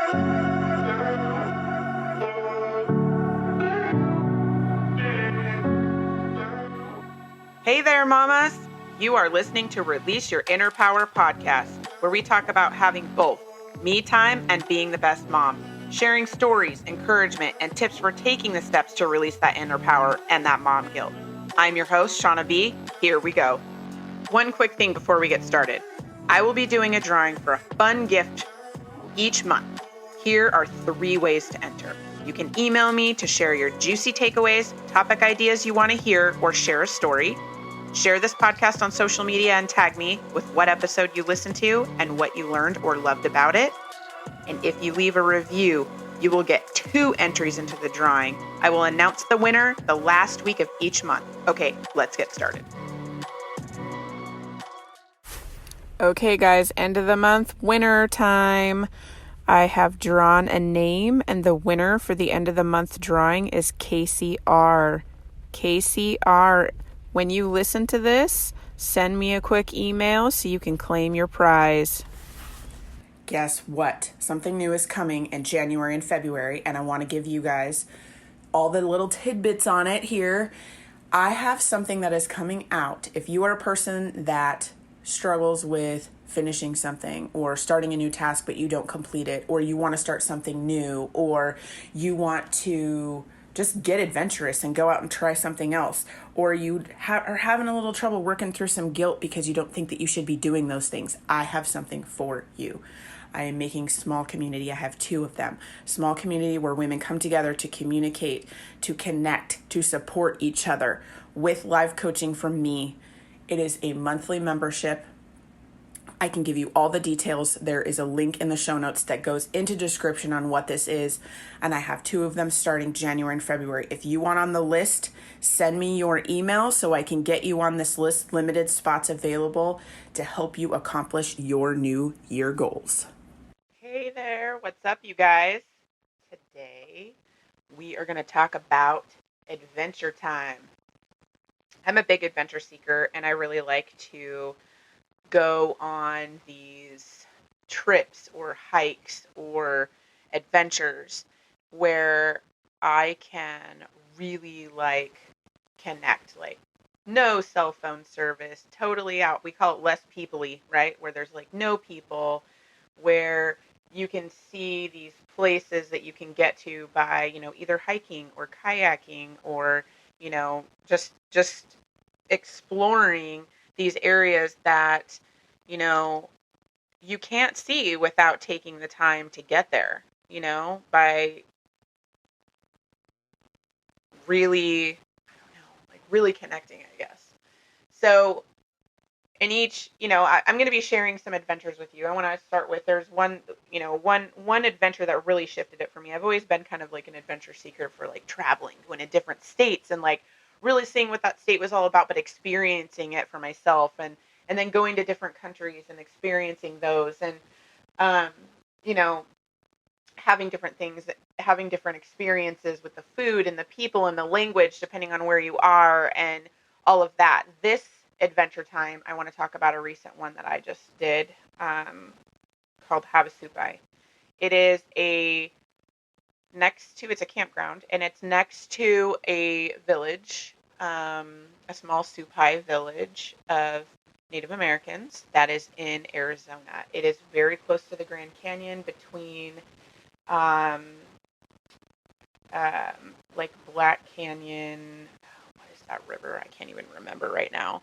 Hey there, mamas! You are listening to Release Your Inner Power podcast, where we talk about having both me time and being the best mom, sharing stories, encouragement, and tips for taking the steps to release that inner power and that mom guilt. I'm your host, Shauna B. Here we go. One quick thing before we get started. I will be doing a drawing for a fun gift each month. Here are 3 ways to enter. You can email me to share your juicy takeaways, topic ideas you want to hear, or share a story. Share this podcast on social media and tag me with what episode you listened to and what you learned or loved about it. And if you leave a review, you will get 2 entries into the drawing. I will announce the winner the last week of each month. Okay, let's get started. Okay, guys, end of the month, winner time. I have drawn a name, and the winner for the end of the month drawing is Casey R. Casey R., when you listen to this, send me a quick email so you can claim your prize. Guess what? Something new is coming in January and February, and I want to give you guys all the little tidbits on it here. I have something that is coming out. If you are a person that struggles with finishing something or starting a new task but you don't complete it, or you want to start something new, or you want to just get adventurous and go out and try something else, or you are having a little trouble working through some guilt because you don't think that you should be doing those things, I have something for you. I am making small community. I have 2 of them. Small community where women come together to communicate, to connect, to support each other with live coaching from me. It is a monthly membership. I can give you all the details. There is a link in the show notes that goes into description on what this is. And I have 2 of them starting January and February. If you want on the list, send me your email so I can get you on this list. Limited spots available to help you accomplish your new year goals. Hey there. What's up, you guys? Today, we are going to talk about adventure time. I'm a big adventure seeker, and I really like to go on these trips or hikes or adventures where I can really connect, no cell phone service, totally out. We call it less people-y, right? Where there's no people, where you can see these places that you can get to by, either hiking or kayaking or, just exploring these areas that, you can't see without taking the time to get there, by really, really connecting, I guess. So in each, I'm going to be sharing some adventures with you. I want to start with, there's one adventure that really shifted it for me. I've always been kind of an adventure seeker for traveling, going to different states and really seeing what that state was all about, but experiencing it for myself and then going to different countries and experiencing those and, having different things, having different experiences with the food and the people and the language, depending on where you are and all of that. This adventure time, I want to talk about a recent one that I just did called Havasupai. It is it's a campground, and it's next to a village, a small Supai village of Native Americans that is in Arizona. It is very close to the Grand Canyon, between Black Canyon, what is that river? I can't even remember right now.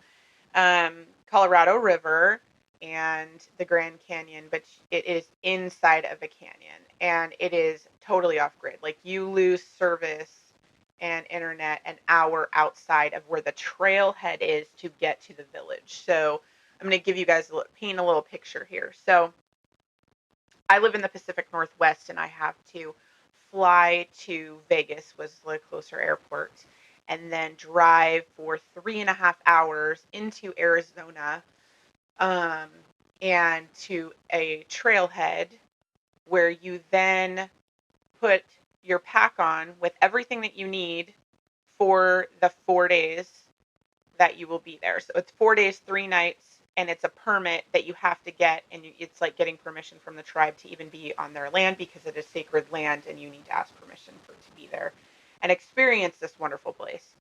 Colorado River and the Grand Canyon, but it is inside of a canyon, and it is totally off grid. You lose service and internet an hour outside of where the trailhead is to get to the village. So I'm going to give you guys paint a little picture here. So I live in the Pacific Northwest, and I have to fly to Vegas, was the closer airport, and then drive for 3.5 hours into Arizona, and to a trailhead where you then put your pack on with everything that you need for the 4 days that you will be there. So it's 4 days, 3 nights and it's a permit that you have to get, and it's like getting permission from the tribe to even be on their land because it is sacred land, and you need to ask permission to be there and experience this wonderful place.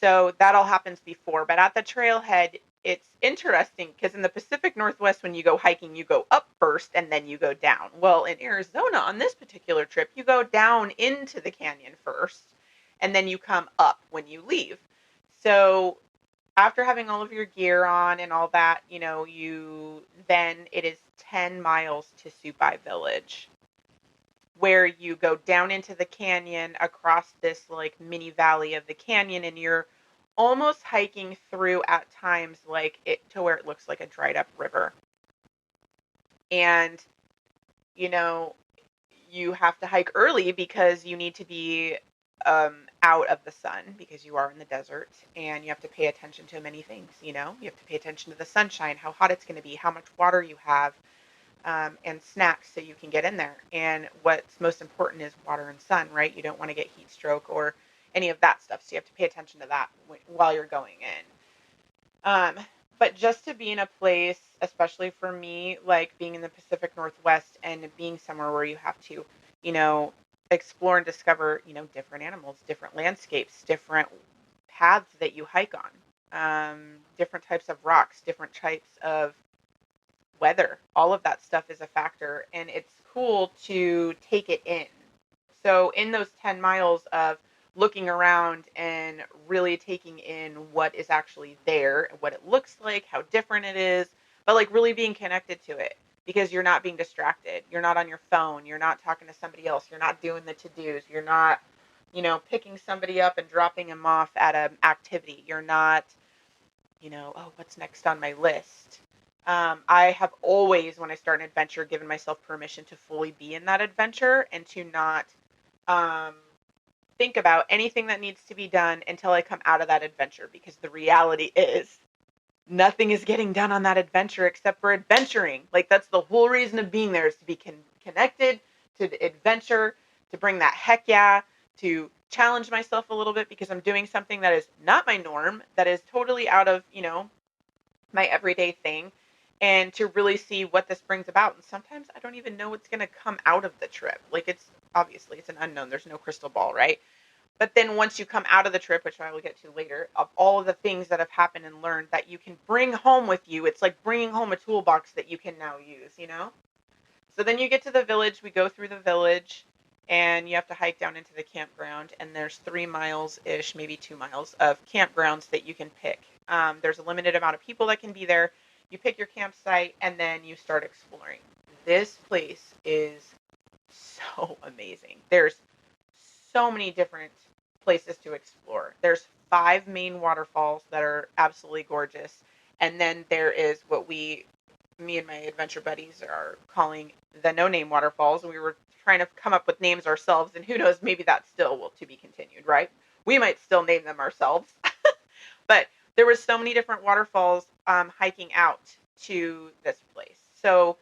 So that all happens before, but at the trailhead, it's interesting because in the Pacific Northwest, when you go hiking, you go up first and then you go down. Well, in Arizona, on this particular trip, you go down into the canyon first and then you come up when you leave. So after having all of your gear on and all that, it is 10 miles to Supai Village, where you go down into the canyon across this like mini valley of the canyon, and you're almost hiking through at times like it to where it looks like a dried up river. And you know, you have to hike early because you need to be out of the sun because you are in the desert, and you have to pay attention to many things. You have to pay attention to the sunshine, how hot it's going to be, how much water you have, and snacks so you can get in there. And what's most important is water and sun, right? You don't want to get heat stroke or any of that stuff. So you have to pay attention to that while you're going in. But just to be in a place, especially for me, like being in the Pacific Northwest and being somewhere where you have to, you know, explore and discover, different animals, different landscapes, different paths that you hike on, different types of rocks, different types of weather, all of that stuff is a factor, and it's cool to take it in. So in those 10 miles of looking around and really taking in what is actually there, what it looks like, how different it is, but like really being connected to it because you're not being distracted. You're not on your phone. You're not talking to somebody else. You're not doing the to-dos. You're not, picking somebody up and dropping them off at an activity. You're not, oh, what's next on my list? I have always, when I start an adventure, given myself permission to fully be in that adventure and to not um, think about anything that needs to be done until I come out of that adventure. Because the reality is, nothing is getting done on that adventure except for adventuring. Like, that's the whole reason of being there, is to be connected to the adventure, to bring that heck yeah, to challenge myself a little bit because I'm doing something that is not my norm, that is totally out of, my everyday thing, and to really see what this brings about. And sometimes I don't even know what's going to come out of the trip. Like, it's an unknown. There's no crystal ball, right? But then once you come out of the trip, which I will get to later, of all of the things that have happened and learned that you can bring home with you, it's like bringing home a toolbox that you can now use. So then you get to the village. We go through the village, and you have to hike down into the campground. And there's 3 miles-ish, maybe 2 miles of campgrounds that you can pick. There's a limited amount of people that can be there. You pick your campsite, and then you start exploring. This place is so amazing. There's so many different places to explore. There's 5 main waterfalls that are absolutely gorgeous. And then there is what me and my adventure buddies are calling the no-name waterfalls. And we were trying to come up with names ourselves. And who knows, maybe that still will to be continued, right? We might still name them ourselves. But there was so many different waterfalls hiking out to this place. So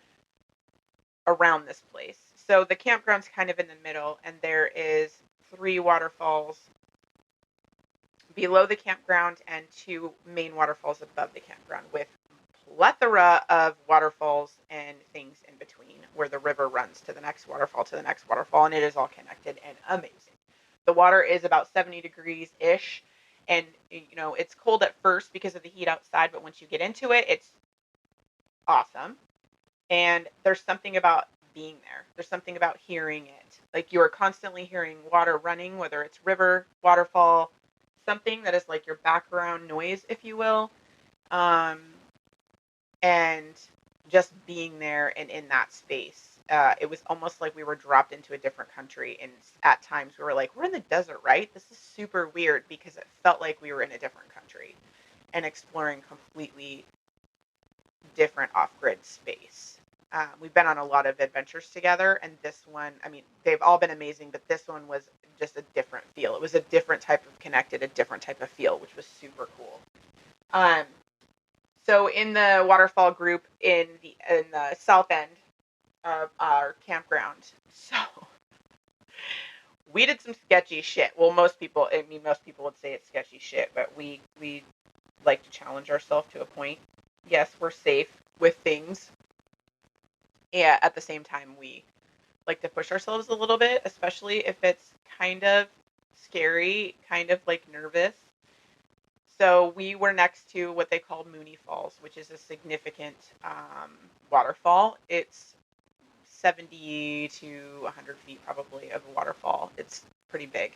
around this place. So the campground's kind of in the middle, and there is 3 waterfalls below the campground and 2 main waterfalls above the campground, with plethora of waterfalls and things in between where the river runs to the next waterfall, and it is all connected and amazing. The water is about 70 degrees ish, and it's cold at first because of the heat outside, but once you get into it, it's awesome. And there's something about being there. There's something about hearing it. Like, you are constantly hearing water running, whether it's river, waterfall, something that is like your background noise, if you will. And just being there and in that space, it was almost like we were dropped into a different country. And at times we were like, we're in the desert, right? This is super weird, because it felt like we were in a different country and exploring completely different off-grid space. We've been on a lot of adventures together, and this one, I mean, they've all been amazing, but this one was just a different feel. It was a different type of connected, a different type of feel, which was super cool. So in the waterfall group in the south end of our campground, so we did some sketchy shit. Well, most people would say it's sketchy shit, but we like to challenge ourselves to a point. yes, we're safe with things. Yeah, at the same time, we like to push ourselves a little bit, especially if it's kind of scary, kind of like nervous. So we were next to what they call Mooney Falls, which is a significant waterfall. It's 70 to 100 feet probably of a waterfall. It's pretty big.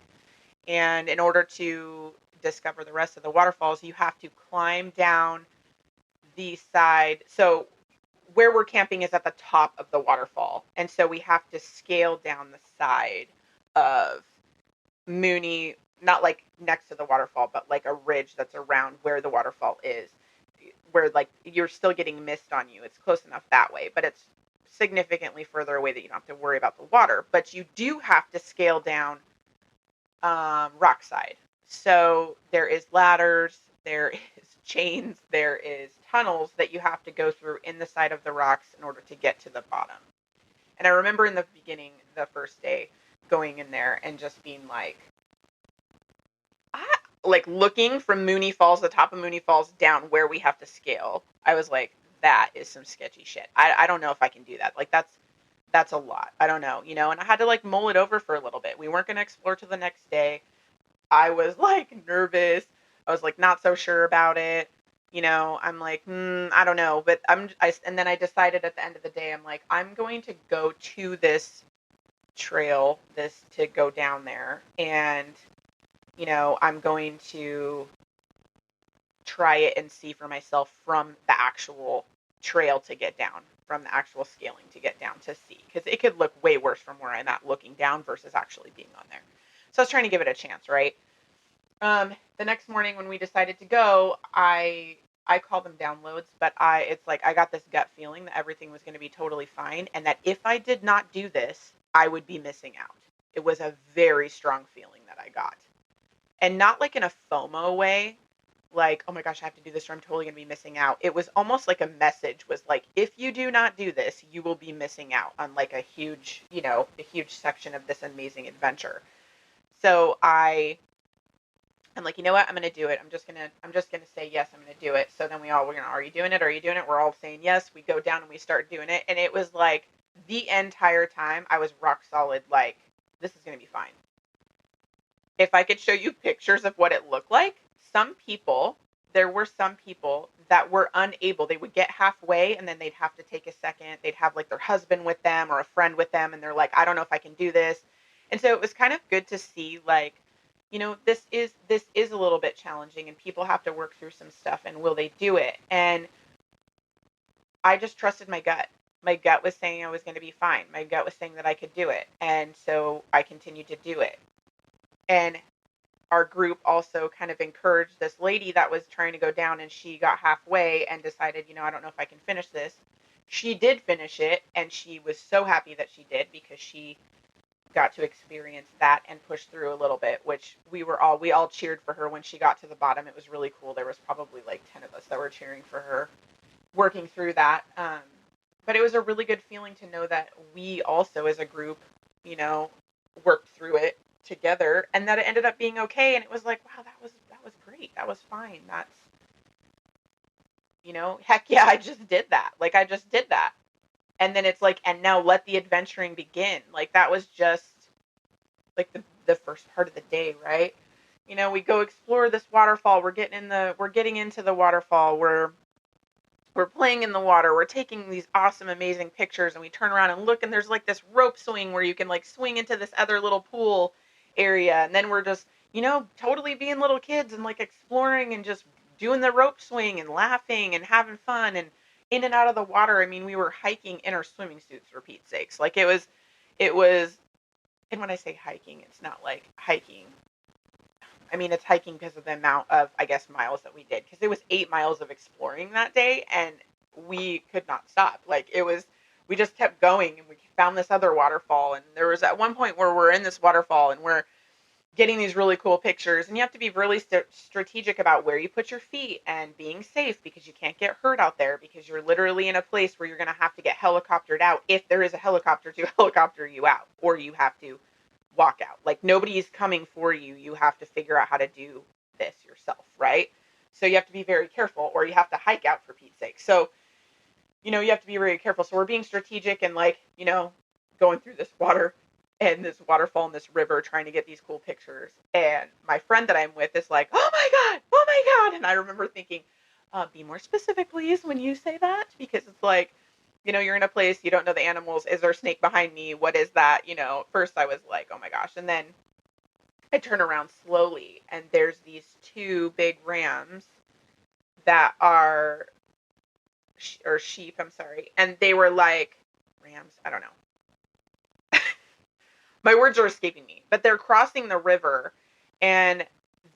And in order to discover the rest of the waterfalls, you have to climb down the side. So where we're camping is at the top of the waterfall. And so we have to scale down the side of Mooney, not like next to the waterfall, but like a ridge that's around where the waterfall is, where like you're still getting mist on you. It's close enough that way, but it's significantly further away that you don't have to worry about the water. But you do have to scale down rock side. So there is ladders, there is chains, there is tunnels that you have to go through in the side of the rocks in order to get to the bottom. And I remember in the beginning, the first day, going in there and just being like, like looking from Mooney Falls, the top of Mooney Falls, down where we have to scale. I was like, that is some sketchy shit. I don't know if I can do that. Like that's a lot. I don't know, and I had to like mull it over for a little bit. We weren't going to explore till the next day. I was like nervous. I was like not so sure about it. I'm like, I don't know, but and then I decided at the end of the day, I'm like, I'm going to go to this trail, this to go down there, and I'm going to try it and see for myself from the actual trail to get down, from the actual scaling to get down to see, because it could look way worse from where I'm at looking down versus actually being on there. So I was trying to give it a chance, right? The next morning when we decided to go, I call them downloads, but it's like I got this gut feeling that everything was going to be totally fine, and that if I did not do this, I would be missing out. It was a very strong feeling that I got, and not like in a FOMO way, like, oh my gosh, I have to do this or I'm totally going to be missing out. It was almost like a message was like, if you do not do this, you will be missing out on like a huge section of this amazing adventure. So I'm like, you know what? I'm gonna do it. I'm just gonna say yes. I'm gonna do it. So then are you doing it? Are you doing it? We're all saying yes. We go down and we start doing it, and it was like the entire time I was rock solid. Like, this is gonna be fine. If I could show you pictures of what it looked like, there were some people that were unable. They would get halfway and then they'd have to take a second. They'd have like their husband with them or a friend with them, and they're like, I don't know if I can do this. And so it was kind of good to see, like, this is a little bit challenging and people have to work through some stuff, and will they do it? And I just trusted my gut. My gut was saying I was going to be fine. My gut was saying that I could do it. And so I continued to do it. And our group also kind of encouraged this lady that was trying to go down, and she got halfway and decided, I don't know if I can finish this. She did finish it, and she was so happy that she did, because she got to experience that and push through a little bit, which we all cheered for her when she got to the bottom. It was really cool. There was probably like 10 of us that were cheering for her working through that. But it was a really good feeling to know that we also as a group, you know, worked through it together, and that it ended up being okay. And it was like, wow, that was great. That was fine. That's, heck yeah, I just did that. Like, I just did that. And then it's like, and now let the adventuring begin. Like, that was just like the first part of the day, right? We go explore this waterfall. We're getting into the waterfall. We're playing in the water. We're taking these awesome, amazing pictures, and we turn around and look, and there's like this rope swing where you can like swing into this other little pool area. And then we're just, totally being little kids and like exploring and just doing the rope swing and laughing and having fun and in and out of the water. I mean, we were hiking in our swimming suits, for Pete's sakes. Like, it was, and when I say hiking, it's not like hiking. I mean, it's hiking because of the amount of, I guess, miles that we did. Because it was 8 miles of exploring that day, and we could not stop. Like, we just kept going, and we found this other waterfall. And there was at one point where we're in this waterfall, and we're getting these really cool pictures. And you have to be really strategic about where you put your feet and being safe, because you can't get hurt out there, because you're literally in a place where you're going to have to get helicoptered out if there is a helicopter to helicopter you out, or you have to walk out. Like, nobody's coming for you. You have to figure out how to do this yourself, right? So you have to be very careful, or you have to hike out for Pete's sake. So, you have to be very careful. So we're being strategic and like, going through this water and this waterfall and this river trying to get these cool pictures. And my friend that I'm with is like, oh my God, oh my God. And I remember thinking, be more specific, please, when you say that, because it's like, you're in a place, you don't know the animals. Is there a snake behind me? What is that? First I was like, oh my gosh. And then I turn around slowly and there's these two big rams that are, or sheep, I'm sorry. And they were like, rams, I don't know. My words are escaping me, but they're crossing the river and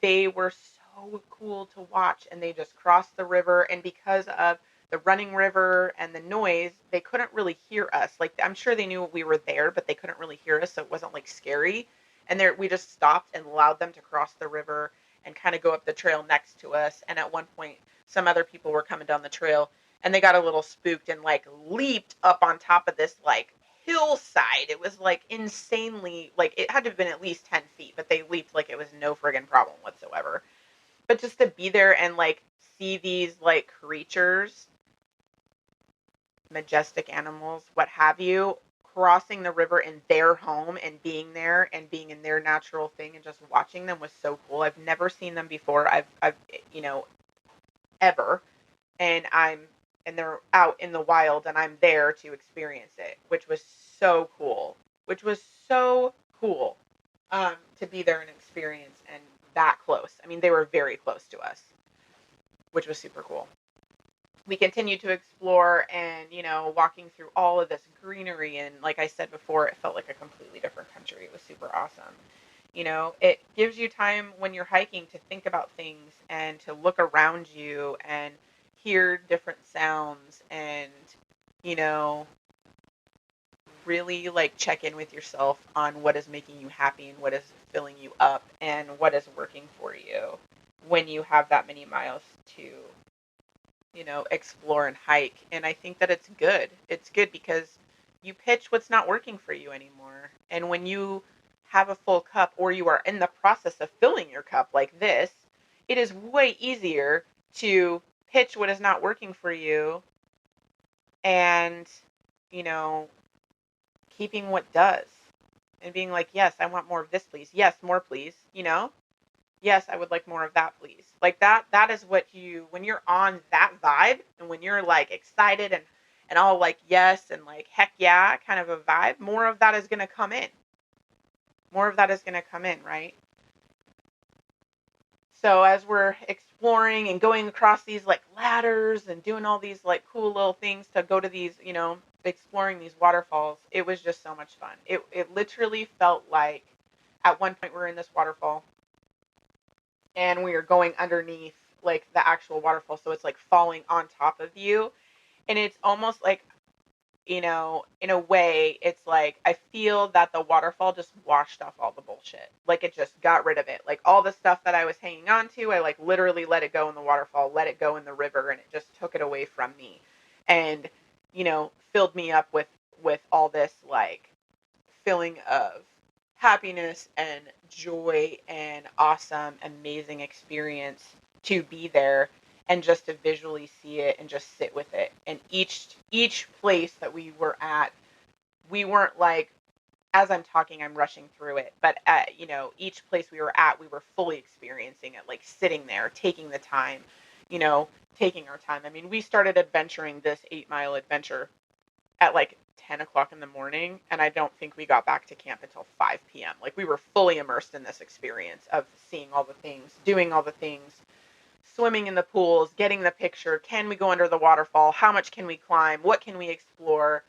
they were so cool to watch, and they just crossed the river, and because of the running river and the noise, they couldn't really hear us. Like, I'm sure they knew we were there, but they couldn't really hear us, so it wasn't like scary. And there we just stopped and allowed them to cross the river and kind of go up the trail next to us. And at one point some other people were coming down the trail and they got a little spooked and like leaped up on top of this like hillside. It was like insanely, like it had to have been at least 10 feet, but they leaped like it was no friggin' problem whatsoever. But just to be there and like see these like creatures, majestic animals, what have you, crossing the river in their home and being there and being in their natural thing and just watching them was so cool. I've never seen them before. I've ever. And they're out in the wild and I'm there to experience it, which was so cool. Which was so cool to be there and experience, and that close. I mean, they were very close to us, which was super cool. We continued to explore and, walking through all of this greenery. And like I said before, it felt like a completely different country. It was super awesome. It gives you time when you're hiking to think about things and to look around you and hear different sounds and, you know, really like check in with yourself on what is making you happy and what is filling you up and what is working for you when you have that many miles to, explore and hike. And I think that it's good. It's good because you pitch what's not working for you anymore. And when you have a full cup or you are in the process of filling your cup like this, it is way easier to pitch what is not working for you and, you know, keeping what does and being like, yes, I want more of this, please. Yes, more, please. Yes, I would like more of that, please. Like that is what when you're on that vibe and when you're like excited and all like, yes, and like, heck yeah, kind of a vibe, more of that is going to come in. More of that is going to come in, right? So as we're exploring and going across these like ladders and doing all these like cool little things to go to these, exploring these waterfalls, it was just so much fun. It literally felt like at one point we were in this waterfall and we are going underneath like the actual waterfall, so it's like falling on top of you, and it's almost like, in a way, it's like I feel that the waterfall just washed off all the bullshit. Like it just got rid of it. Like all the stuff that I was hanging on to, I like literally let it go in the waterfall, let it go in the river, and it just took it away from me, and filled me up with all this like feeling of happiness and joy and awesome, amazing experience to be there and just to visually see it and just sit with it. And each place that we were at, we weren't like, as I'm talking, I'm rushing through it, but at, each place we were at, we were fully experiencing it, like sitting there, taking the time, you know, taking our time. I mean, we started adventuring this 8-mile adventure at like 10 o'clock in the morning, and I don't think we got back to camp until 5 p.m. Like we were fully immersed in this experience of seeing all the things, doing all the things, swimming in the pools, getting the picture. Can we go under the waterfall? How much can we climb? What can we explore?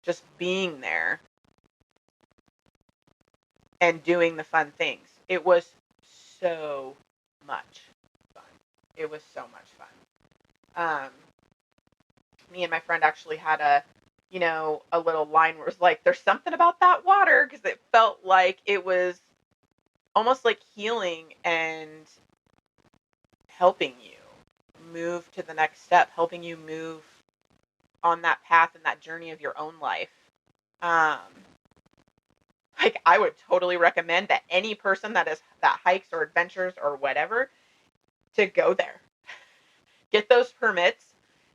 Just being there and doing the fun things. It was so much fun. It was so much fun. Me and my friend actually had a little line where it was like, there's something about that water, because it felt like it was almost like healing and helping you move to the next step, helping you move on that path and that journey of your own life. Um, Like, I would totally recommend that any person that hikes or adventures or whatever to go there. Get those permits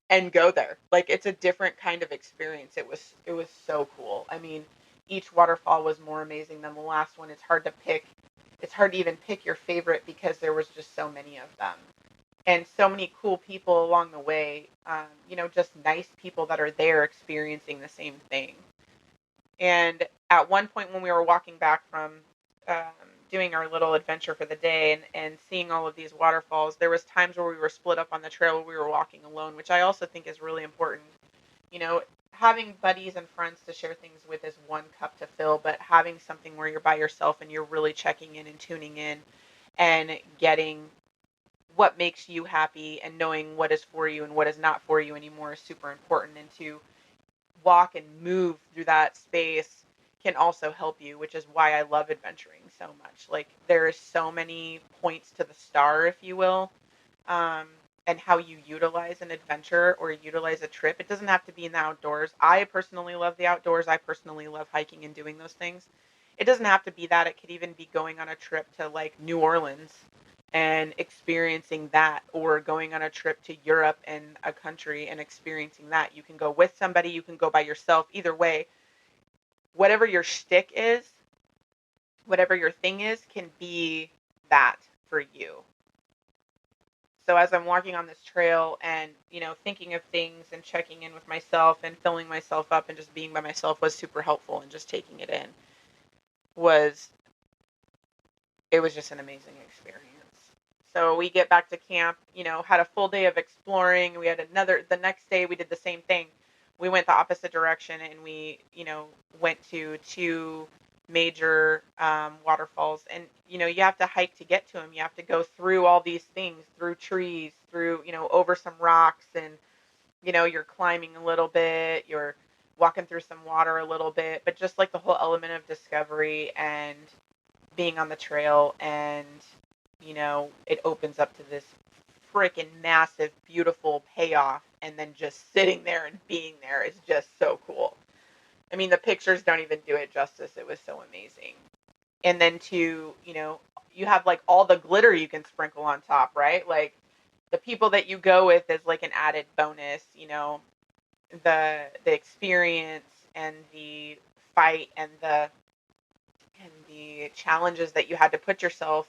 and go there. Like, it's a different kind of experience. It was so cool. I mean, each waterfall was more amazing than the last one. It's hard to pick. It's hard to even pick your favorite because there was just so many of them and so many cool people along the way. Just nice people that are there experiencing the same thing. And at one point when we were walking back from um, doing our little adventure for the day and seeing all of these waterfalls, there was times where we were split up on the trail where we were walking alone, which I also think is really important. You know, having buddies and friends to share things with is one cup to fill, but having something where you're by yourself and you're really checking in and tuning in and getting what makes you happy and knowing what is for you and what is not for you anymore is super important. And to walk and move through that space can also help you, which is why I love adventuring so much. Like, there is so many points to the star, if you will, um, and how you utilize an adventure or utilize a trip. It doesn't have to be in the outdoors. I personally love the outdoors. I personally love hiking and doing those things. It doesn't have to be that. It could even be going on a trip to like New Orleans and experiencing that, or going on a trip to Europe and a country and experiencing that. You can go with somebody, you can go by yourself. Either way, whatever your shtick is, whatever your thing is, can be that for you. So as I'm walking on this trail and, thinking of things and checking in with myself and filling myself up and just being by myself was super helpful, and just taking it in was it was just an amazing experience. So we get back to camp, had a full day of exploring. We had the next day we did the same thing. We went the opposite direction and we, went to two major waterfalls. And, you have to hike to get to them. You have to go through all these things, through trees, through, over some rocks. And, you're climbing a little bit, you're walking through some water a little bit, but just like the whole element of discovery and being on the trail, and it opens up to this freaking massive beautiful payoff, and then just sitting there and being there is just so cool. I mean, the pictures don't even do it justice. It was so amazing. And then you have like all the glitter you can sprinkle on top, right? Like, the people that you go with is like an added bonus. The experience and the fight and the challenges that you had to put yourself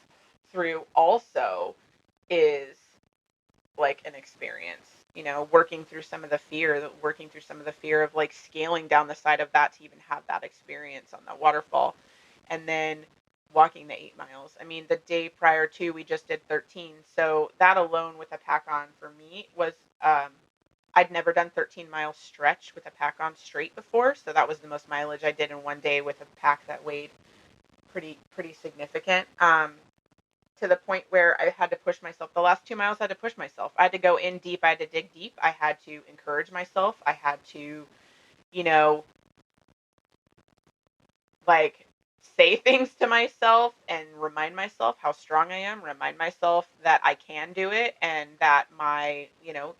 through also is like an experience. Working through some of the fear of like scaling down the side of that to even have that experience on that waterfall, and then walking the 8 miles. I mean, the day prior to, we just did 13. So that alone with a pack on for me was, I'd never done 13-mile stretch with a pack on straight before. So that was the most mileage I did in one day with a pack that weighed pretty significant. To the point where I had to push myself. The last 2 miles, I had to push myself. I had to go in deep. I had to dig deep. I had to encourage myself. I had to, you know, like, say things to myself and remind myself how strong I am, remind myself that I can do it, and that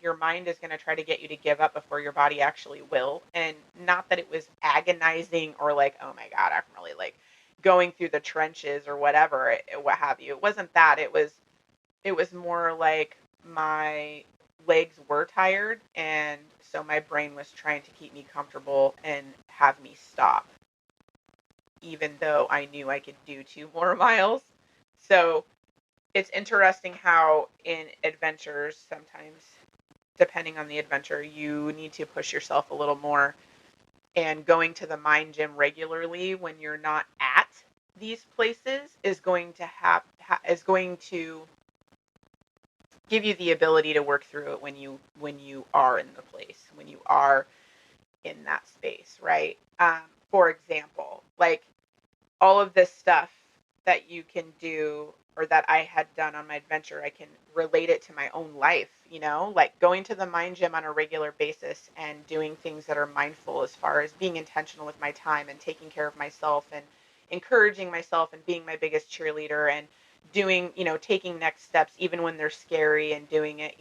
your mind is going to try to get you to give up before your body actually will. And not that it was agonizing or like, oh my God, I'm really like going through the trenches or whatever, what have you. It wasn't that. It was more like my legs were tired, and so my brain was trying to keep me comfortable and have me stop, even though I knew I could do 2 more miles. So it's interesting how in adventures, sometimes, depending on the adventure, you need to push yourself a little more. And going to the mind gym regularly when you're not at these places is going to give you the ability to work through it when you are in the place, when you are in that space, right? For example, like, all of this stuff that you can do, or that I had done on my adventure, I can relate it to my own life, like going to the mind gym on a regular basis and doing things that are mindful, as far as being intentional with my time and taking care of myself and encouraging myself and being my biggest cheerleader, and doing, taking next steps even when they're scary, and doing it,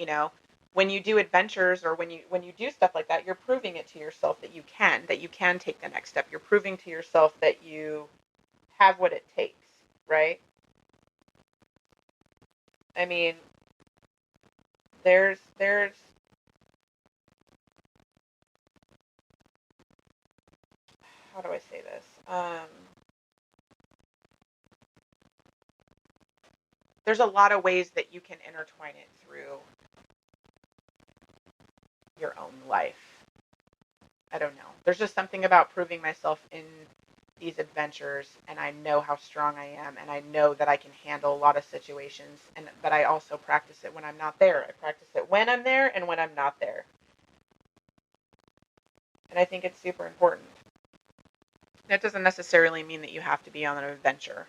when you do adventures, or when you do stuff like that, you're proving it to yourself that you can take the next step. You're proving to yourself that you have what it takes, right? I mean, there's how do I say this? There's a lot of ways that you can intertwine it through your own life. I don't know. There's just something about proving myself in these adventures, and I know how strong I am, and I know that I can handle a lot of situations, and but I also practice it when I'm not there. I practice it when I'm there and when I'm not there. And I think it's super important. That doesn't necessarily mean that you have to be on an adventure.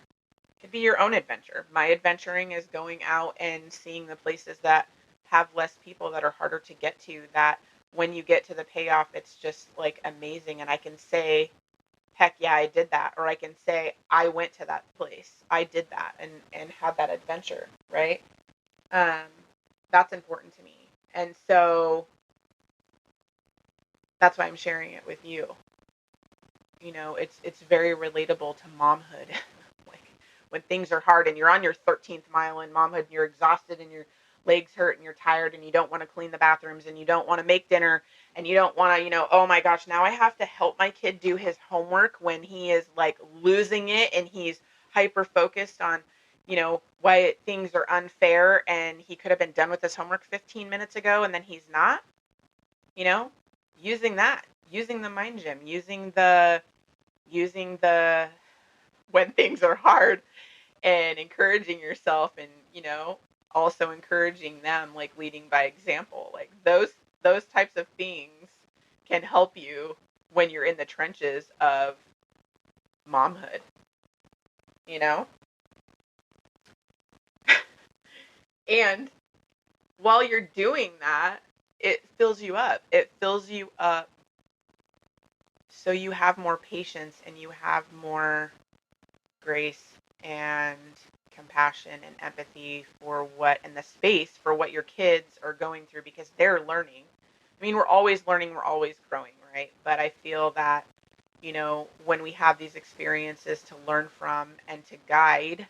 It could be your own adventure. My adventuring is going out and seeing the places that have less people, that are harder to get to, that when you get to the payoff, it's just like amazing. And I can say, heck yeah, I did that. Or I can say, I went to that place. I did that and had that adventure, right? Um, that's important to me. And so that's why I'm sharing it with you. You know, it's very relatable to momhood. Like when things are hard and you're on your 13th mile in momhood and you're exhausted and your legs hurt and you're tired and you don't want to clean the bathrooms and you don't want to make dinner and you don't want to, oh my gosh, now I have to help my kid do his homework when he is like losing it and he's hyper focused on, why things are unfair and he could have been done with his homework 15 minutes ago and then he's not, you know, using that, using the mind gym, using the when things are hard and encouraging yourself and also encouraging them, like leading by example, like those types of things can help you when you're in the trenches of momhood, you know. And while you're doing that, it fills you up so you have more patience and you have more grace and compassion and empathy for what and the space for what your kids are going through, because they're learning. I mean, we're always learning, we're always growing, right? But I feel that, when we have these experiences to learn from and to guide,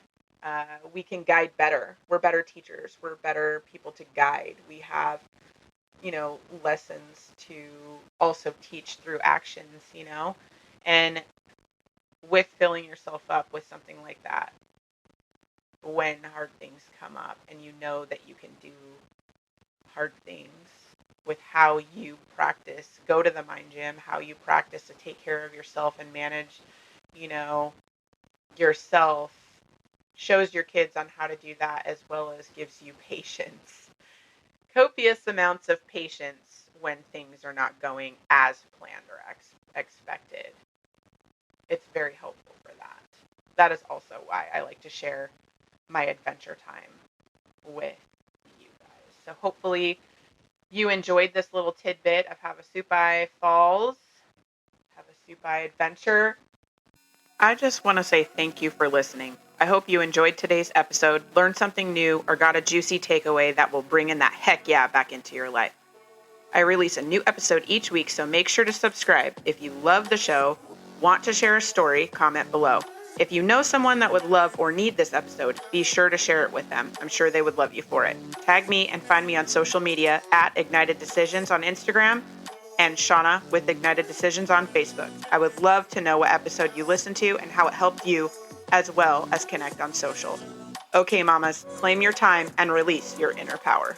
we can guide better. We're better teachers, we're better people to guide. We have, lessons to also teach through actions, and with filling yourself up with something like that when hard things come up and you know that you can do hard things with how you practice, go to the mind gym, how you practice to take care of yourself and manage, you know, yourself, shows your kids on how to do that, as well as gives you patience, copious amounts of patience when things are not going as planned or expected. It's very helpful for that. That is also why I like to share my adventure time with you guys. So hopefully you enjoyed this little tidbit of Havasupai Falls, Havasupai Adventure. I just want to say thank you for listening. I hope you enjoyed today's episode, learned something new, or got a juicy takeaway that will bring in that heck yeah back into your life. I release a new episode each week, so make sure to subscribe. If you love the show, want to share a story, comment below. If you know someone that would love or need this episode, be sure to share it with them. I'm sure they would love you for it. Tag me and find me on social media at Ignited Decisions on Instagram and Shauna with Ignited Decisions on Facebook. I would love to know what episode you listened to and how it helped you, as well as connect on social. Okay, mamas, claim your time and release your inner power.